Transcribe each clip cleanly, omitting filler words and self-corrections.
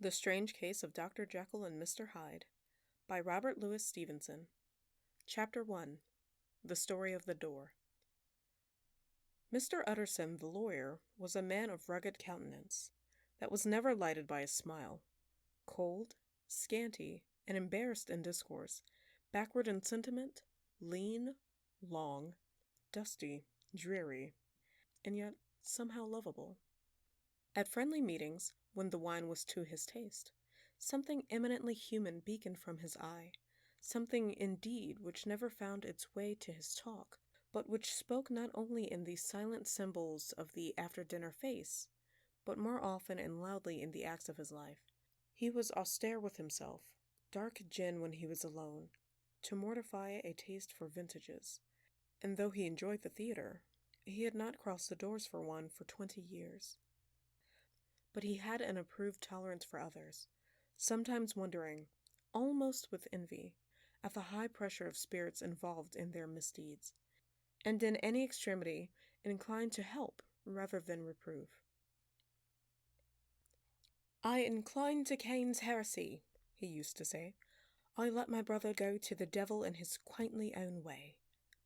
The Strange Case of Dr. Jekyll and Mr. Hyde by Robert Louis Stevenson. Chapter 1. The Story of the Door. Mr. Utterson, the lawyer, was a man of rugged countenance, that was never lighted by a smile. Cold, scanty, and embarrassed in discourse, backward in sentiment, lean, long, dusty, dreary, and yet somehow lovable. At friendly meetings, when the wine was to his taste, something eminently human beaconed from his eye, something indeed which never found its way to his talk, but which spoke not only in the silent symbols of the after-dinner face, but more often and loudly in the acts of his life. He was austere with himself, dark gin when he was alone, to mortify a taste for vintages, and though he enjoyed the theatre, he had not crossed the doors for one for 20 years. But he had an approved tolerance for others, sometimes wondering, almost with envy, at the high pressure of spirits involved in their misdeeds, and in any extremity inclined to help rather than reprove. "I incline to Cain's heresy," he used to say. "I let my brother go to the devil in his quaintly own way."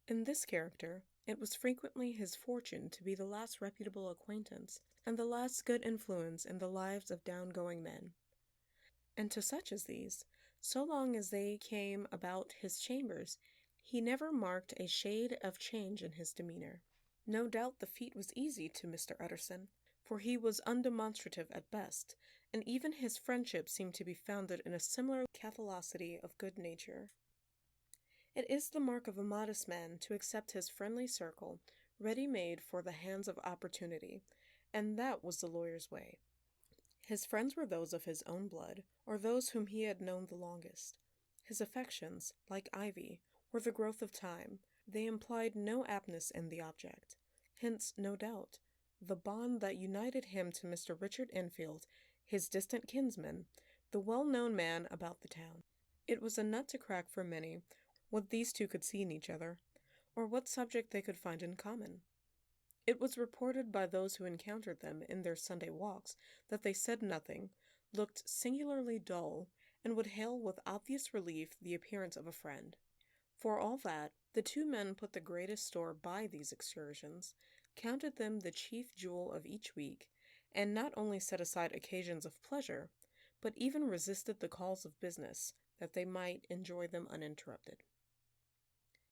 In this character, it was frequently his fortune to be the last reputable acquaintance and the last good influence in the lives of down-going men. And to such as these, so long as they came about his chambers, he never marked a shade of change in his demeanor. No doubt the feat was easy to Mr. Utterson, for he was undemonstrative at best, and even his friendship seemed to be founded in a similar catholicity of good nature. It is the mark of a modest man to accept his friendly circle, ready-made for the hands of opportunity, and that was the lawyer's way. His friends were those of his own blood, or those whom he had known the longest. His affections, like ivy, were the growth of time. They implied no aptness in the object. Hence, no doubt, the bond that united him to Mr. Richard Enfield, his distant kinsman, the well-known man about the town. It was a nut to crack for many what these two could see in each other, or what subject they could find in common. It was reported by those who encountered them in their Sunday walks that they said nothing, looked singularly dull, and would hail with obvious relief the appearance of a friend. For all that, the two men put the greatest store by these excursions, counted them the chief jewel of each week, and not only set aside occasions of pleasure, but even resisted the calls of business, that they might enjoy them uninterrupted.